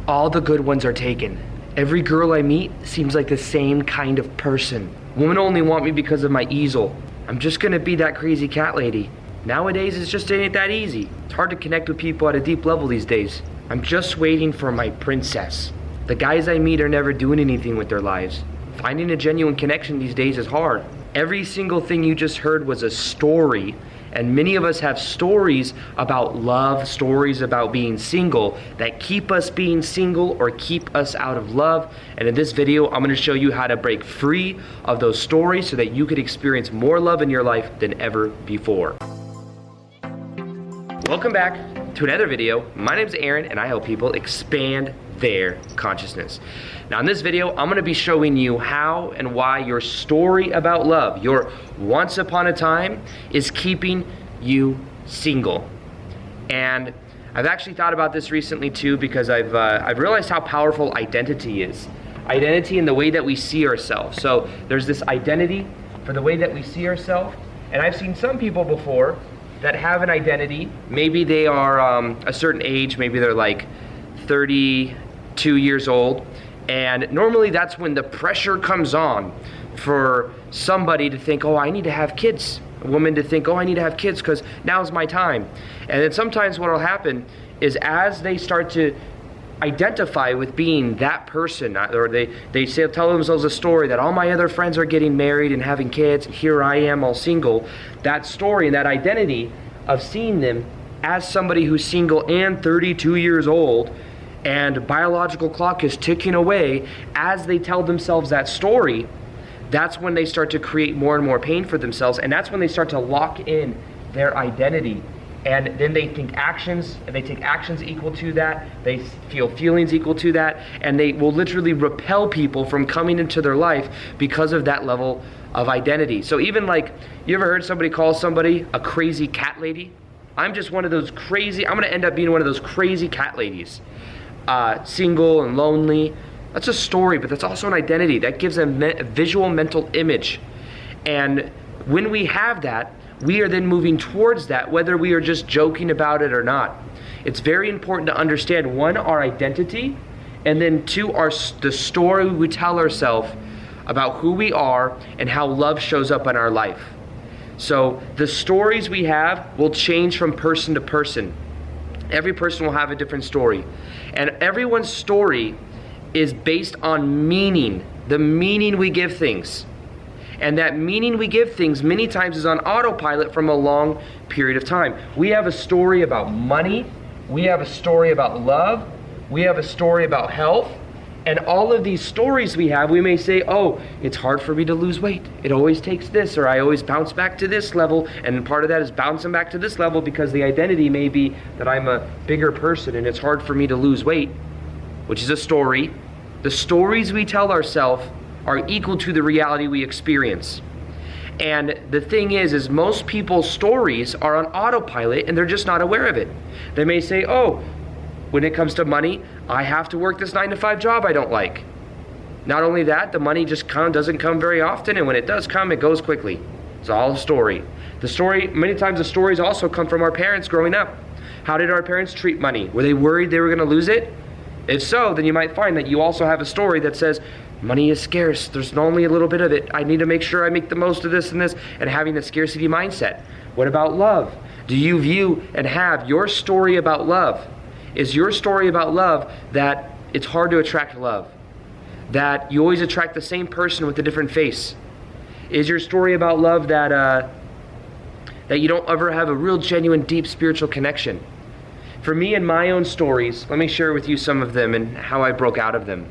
All the good ones are taken. Every girl I meet seems like the same kind of person. Women only want me because of my easel. I'm just gonna be that crazy cat lady. Nowadays, it's just ain't that easy. It's hard to connect with people at a deep level these days. I'm just waiting for my princess. The guys I meet are never doing anything with their lives. Finding a genuine connection these days is hard. Every single thing you just heard was a story, and many of us have stories about love, stories about being single that keep us being single or keep us out of love. And in this video, I'm gonna show you how to break free of those stories so that you could experience more love in your life than ever before. Welcome back to another video. My name's Aaron and I help people expand their consciousness. Now in this video, I'm gonna be showing you how and why your story about love, your once upon a time, is keeping you single. And I've actually thought about this recently too, because I've realized how powerful identity is. Identity in the way that we see ourselves. So there's this identity for the way that we see ourselves. And I've seen some people before that have an identity. Maybe they are a certain age, maybe they're like 32 years old, and normally that's when the pressure comes on for somebody to think, oh, I need to have kids. A woman to think, oh, I need to have kids because now's my time. And then sometimes what will happen is as they start to identify with being that person, or they say, tell themselves a story that all my other friends are getting married and having kids, and here I am all single. That story and that identity of seeing them as somebody who's single and 32 years old, and biological clock is ticking away, as they tell themselves that story, that's when they start to create more and more pain for themselves, and that's when they start to lock in their identity. And then they think actions, and they take actions equal to that, they feel feelings equal to that, and they will literally repel people from coming into their life because of that level of identity. So even like, you ever heard somebody call somebody a crazy cat lady? I'm just one of those crazy, I'm gonna end up being one of those crazy cat ladies. Single and lonely. That's a story, but that's also an identity. That gives a visual mental image. And when we have that, we are then moving towards that, whether we are just joking about it or not. It's very important to understand, one, our identity, and then two, the story we tell ourselves about who we are and how love shows up in our life. So the stories we have will change from person to person. Every person will have a different story. And everyone's story is based on meaning, the meaning we give things. And that meaning we give things many times is on autopilot from a long period of time. We have a story about money, we have a story about love, we have a story about health, and all of these stories we have, we may say, oh, it's hard for me to lose weight. It always takes this, or I always bounce back to this level, and part of that is bouncing back to this level because the identity may be that I'm a bigger person and it's hard for me to lose weight, which is a story. The stories we tell ourselves are equal to the reality we experience. And the thing is most people's stories are on autopilot and they're just not aware of it. They may say, oh, when it comes to money, I have to work this 9-to-5 job I don't like. Not only that, the money just doesn't come very often, and when it does come, it goes quickly. It's all a story. Many times the stories also come from our parents growing up. How did our parents treat money? Were they worried they were gonna lose it? If so, then you might find that you also have a story that says, money is scarce, there's only a little bit of it, I need to make sure I make the most of this and this, and having the scarcity mindset. What about love? Do you view and have your story about love? Is your story about love that it's hard to attract love? That you always attract the same person with a different face? Is your story about love that you don't ever have a real genuine deep spiritual connection? For me and my own stories, let me share with you some of them and how I broke out of them.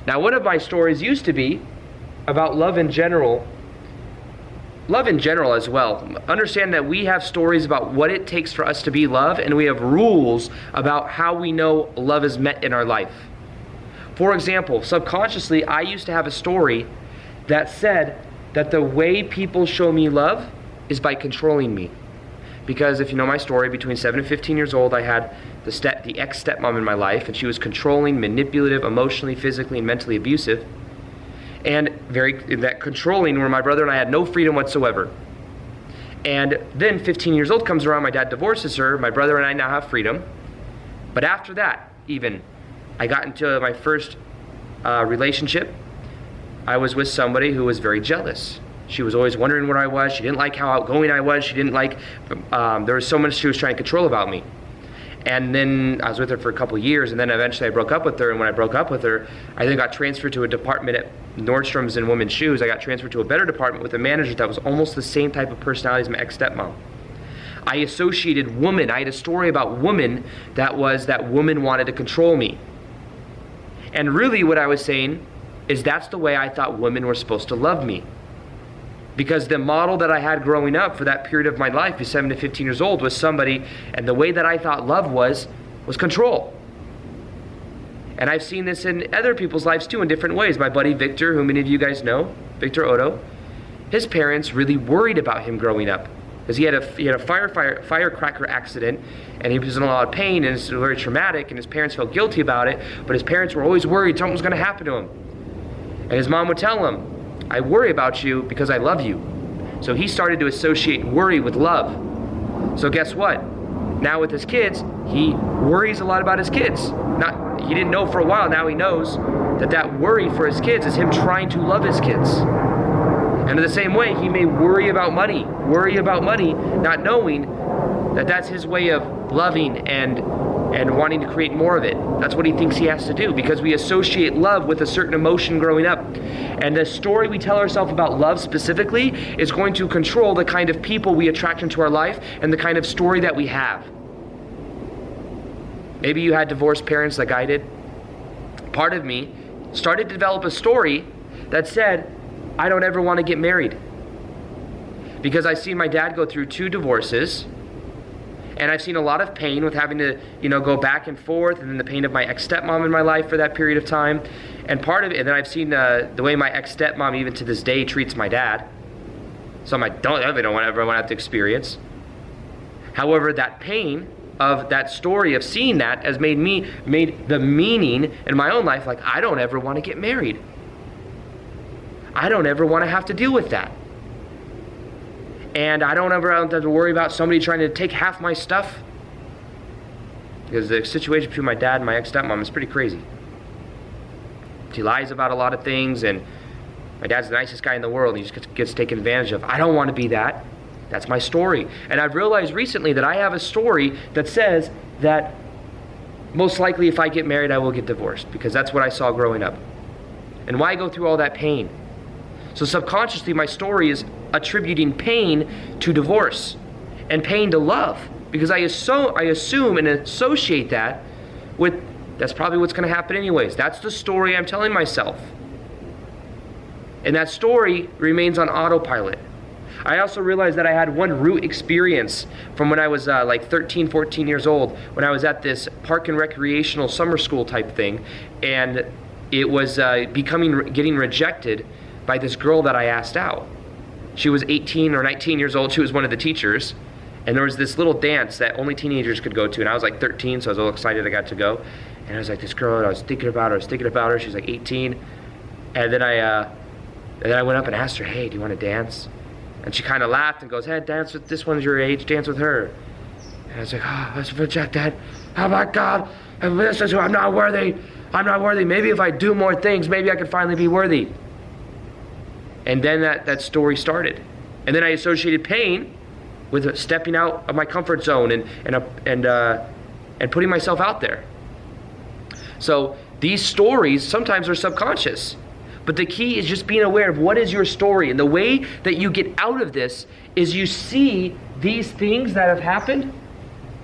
Now, one of my stories used to be about love in general as well. Understand that we have stories about what it takes for us to be love, and we have rules about how we know love is met in our life. For example, subconsciously, I used to have a story that said that the way people show me love is by controlling me. Because if you know my story, between 7 and 15 years old, I had the ex-stepmom in my life, and she was controlling, manipulative, emotionally, physically, and mentally abusive. And that controlling, where my brother and I had no freedom whatsoever. And then 15 years old comes around, my dad divorces her, my brother and I now have freedom. But after that, even, I got into my first relationship. I was with somebody who was very jealous. She was always wondering where I was. She didn't like how outgoing I was. She didn't like, there was so much she was trying to control about me. And then I was with her for a couple years, and then eventually I broke up with her. And when I broke up with her, I then got transferred to a department at Nordstrom's in women's shoes. I got transferred to a better department with a manager that was almost the same type of personality as my ex-stepmom. I associated woman. I had a story about woman that was that woman wanted to control me. And really what I was saying is that's the way I thought women were supposed to love me. Because the model that I had growing up for that period of my life, from 7 to 15 years old, was somebody, and the way that I thought love was control. And I've seen this in other people's lives too in different ways. My buddy Victor, who many of you guys know, Victor Otto, his parents really worried about him growing up. Because he had a firecracker accident, and he was in a lot of pain, and it's very traumatic, and his parents felt guilty about it, but his parents were always worried something was going to happen to him. And his mom would tell him, I worry about you because I love you. So he started to associate worry with love. So guess what? Now with his kids, he worries a lot about his kids. He didn't know for a while, now he knows that worry for his kids is him trying to love his kids. And in the same way, he may worry about money, not knowing that that's his way of loving and wanting to create more of it. That's what he thinks he has to do, because we associate love with a certain emotion growing up. And the story we tell ourselves about love specifically is going to control the kind of people we attract into our life and the kind of story that we have. Maybe you had divorced parents like I did. Part of me started to develop a story that said, I don't ever want to get married. Because I see my dad go through 2 divorces, and I've seen a lot of pain with having to, go back and forth, and then the pain of my ex-stepmom in my life for that period of time. And part of it, and then I've seen the way my ex-stepmom even to this day treats my dad. Something I don't ever want to have to experience. However, that pain of that story of seeing that has made the meaning in my own life, like I don't ever want to get married. I don't ever want to have to deal with that. And I don't ever have to worry about somebody trying to take half my stuff. Because the situation between my dad and my ex-stepmom is pretty crazy. She lies about a lot of things, and my dad's the nicest guy in the world, and he just gets taken advantage of. I don't want to be that. That's my story. And I've realized recently that I have a story that says that most likely if I get married, I will get divorced, because that's what I saw growing up. And why go through all that pain? So subconsciously, my story is attributing pain to divorce and pain to love, because I assume and associate that with, that's probably what's going to happen anyways. That's the story I'm telling myself. And that story remains on autopilot. I also realized that I had one root experience from when I was like 13, 14 years old, when I was at this park and recreational summer school type thing, and it was getting rejected by this girl that I asked out. She was 18 or 19 years old. She was one of the teachers. And there was this little dance that only teenagers could go to. And I was like 13, so I was all excited I got to go. And I was like, this girl, and I was thinking about her. She was like 18. And then I went up and asked her, hey, do you want to dance? And she kind of laughed and goes, hey, dance with this one's your age, dance with her. And I was like, oh, I was rejected. Oh my God, I'm not worthy. Maybe if I do more things, maybe I could finally be worthy. And then that story started. And then I associated pain with stepping out of my comfort zone and putting myself out there. So these stories sometimes are subconscious. But the key is just being aware of what is your story. And the way that you get out of this is you see these things that have happened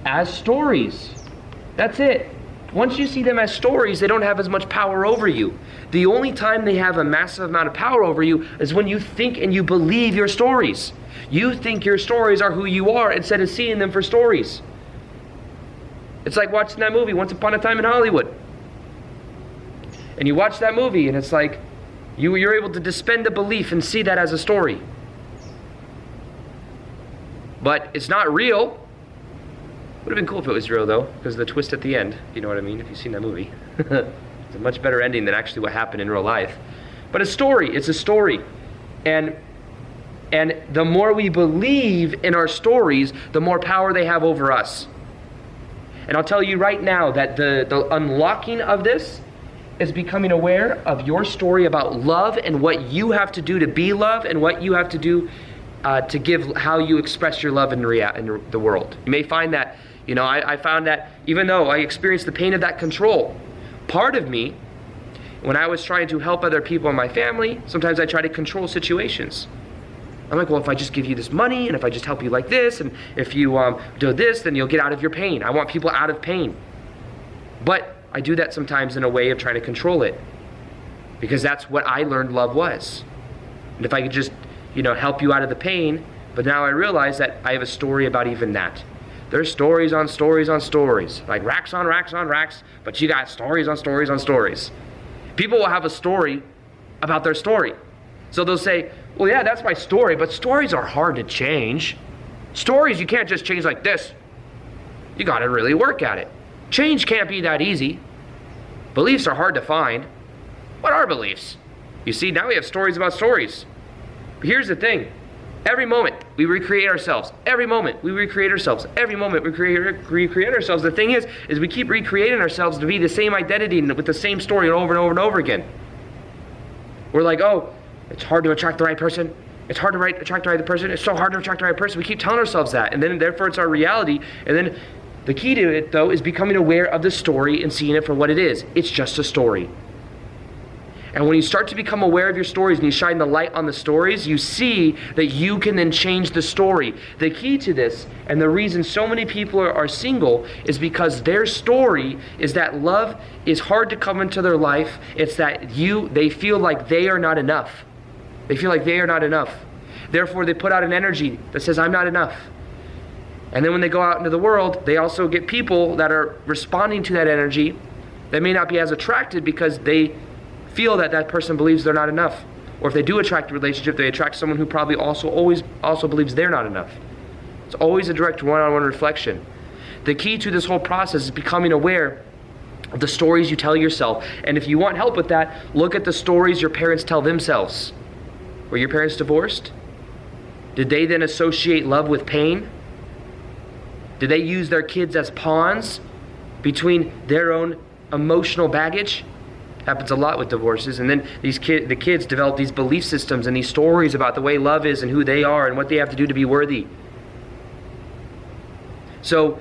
as stories. That's it. Once you see them as stories, they don't have as much power over you. The only time they have a massive amount of power over you is when you think and you believe your stories. You think your stories are who you are instead of seeing them for stories. It's like watching that movie, Once Upon a Time in Hollywood. And you watch that movie and it's like, you're able to suspend the belief and see that as a story. But it's not real. Would have been cool if it was real though, because of the twist at the end. You know what I mean? If you've seen that movie. It's a much better ending than actually what happened in real life. But it's a story. And the more we believe in our stories, the more power they have over us. And I'll tell you right now that the unlocking of this is becoming aware of your story about love and what you have to do to be love and what you have to do to give how you express your love in the world. You may find that, I found that even though I experienced the pain of that control, part of me, when I was trying to help other people in my family, sometimes I try to control situations. I'm like, well, if I just give you this money, and if I just help you like this, and if you do this, then you'll get out of your pain. I want people out of pain. But I do that sometimes in a way of trying to control it, because that's what I learned love was. And if I could just, help you out of the pain, but now I realize that I have a story about even that. There's stories on stories on stories, like racks on racks on racks, but you got stories on stories on stories. People will have a story about their story. So they'll say, well, yeah, that's my story, but stories are hard to change. Stories you can't just change like this. You got to really work at it. Change can't be that easy. Beliefs are hard to find. What are beliefs? You see, now we have stories about stories. But here's the thing. Every moment we recreate ourselves. Every moment we recreate ourselves. Every moment we recreate ourselves. The thing is we keep recreating ourselves to be the same identity with the same story over and over and over again. We're like, oh, it's hard to attract the right person. It's hard to attract the right person. It's so hard to attract the right person. We keep telling ourselves that. And then therefore it's our reality. And then the key to it, though, is becoming aware of the story and seeing it for what it is. It's just a story. And when you start to become aware of your stories and you shine the light on the stories, you see that you can then change the story. The key to this, and the reason so many people are single, is because their story is that love is hard to come into their life. It's that they feel like they are not enough. They feel like they are not enough. Therefore, they put out an energy that says, I'm not enough. And then when they go out into the world, they also get people that are responding to that energy that may not be as attracted because they feel that that person believes they're not enough. Or if they do attract a relationship, they attract someone who probably also believes they're not enough. It's always a direct one-on-one reflection. The key to this whole process is becoming aware of the stories you tell yourself. And if you want help with that, look at the stories your parents tell themselves. Were your parents divorced? Did they then associate love with pain? Did they use their kids as pawns between their own emotional baggage? Happens a lot with divorces. And then the kids develop these belief systems and these stories about the way love is and who they are and what they have to do to be worthy. So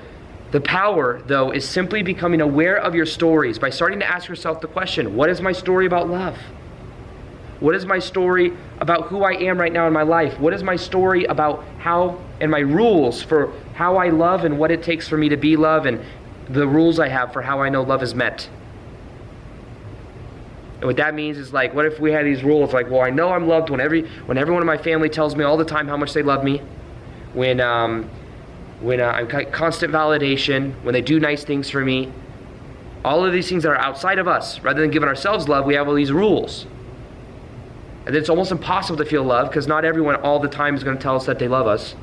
the power, though, is simply becoming aware of your stories by starting to ask yourself the question, what is my story about love? What is my story about who I am right now in my life? What is my story about how and my rules for how I love and what it takes for me to be love and the rules I have for how I know love is met? And what that means is like, what if we had these rules like, well, I know I'm loved when everyone in my family tells me all the time how much they love me, when I'm constant validation, when they do nice things for me, all of these things that are outside of us, rather than giving ourselves love, we have all these rules. And it's almost impossible to feel love because not everyone all the time is going to tell us that they love us,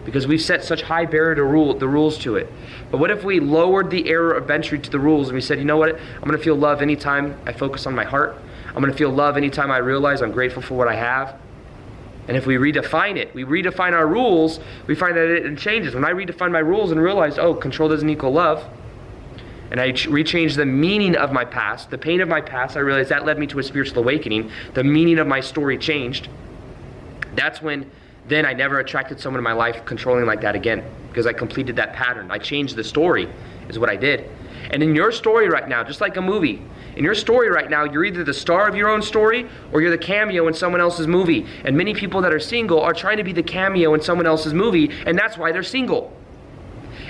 because we've set such high barrier to the rules to it. But what if we lowered the error of entry to the rules and we said, you know what, I'm going to feel love anytime I focus on my heart. I'm going to feel love anytime I realize I'm grateful for what I have. And if we redefine it, we redefine our rules, we find that it changes. When I redefine my rules and realize, oh, control doesn't equal love, and I rechange the meaning of my past, the pain of my past, I realized that led me to a spiritual awakening. The meaning of my story changed. That's when then I never attracted someone in my life controlling like that again, because I completed that pattern. I changed the story, is what I did. And in your story right now, just like a movie, in your story right now, you're either the star of your own story or you're the cameo in someone else's movie. And many people that are single are trying to be the cameo in someone else's movie, and that's why they're single.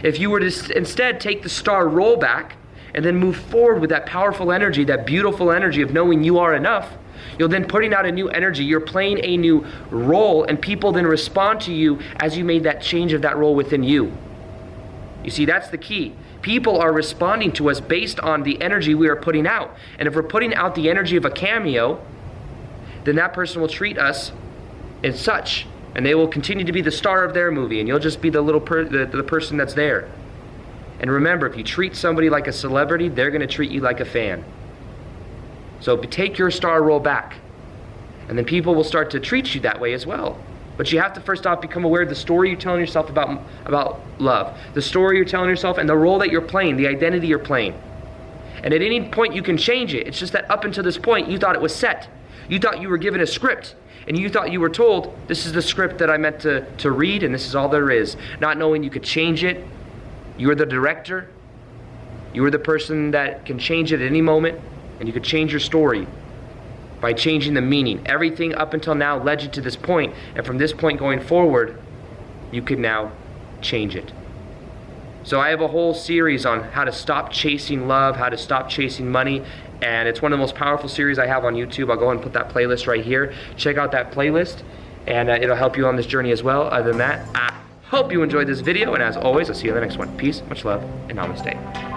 If you were to instead take the star role back and then move forward with that powerful energy, that beautiful energy of knowing you are enough, you're then putting out a new energy. You're playing a new role, and people then respond to you as you made that change of that role within you. You see, that's the key. People are responding to us based on the energy we are putting out. And if we're putting out the energy of a cameo, then that person will treat us as such. And they will continue to be the star of their movie, and you'll just be the little the person that's there. And remember, if you treat somebody like a celebrity, they're going to treat you like a fan. So take your star role back, and then people will start to treat you that way as well. But you have to first off become aware of the story you're telling yourself about love. The story you're telling yourself and the role that you're playing, the identity you're playing. And at any point you can change it. It's just that up until this point you thought it was set. You thought you were given a script. And you thought you were told, this is the script that I meant to read and this is all there is. Not knowing you could change it. You were the director. You were the person that can change it at any moment. And you could change your story by changing the meaning. Everything up until now led you to this point, and from this point going forward, you could now change it. So I have a whole series on how to stop chasing love, how to stop chasing money, and it's one of the most powerful series I have on YouTube. I'll go ahead and put that playlist right here. Check out that playlist, and it'll help you on this journey as well. Other than that, I hope you enjoyed this video, and as always, I'll see you in the next one. Peace, much love, and namaste.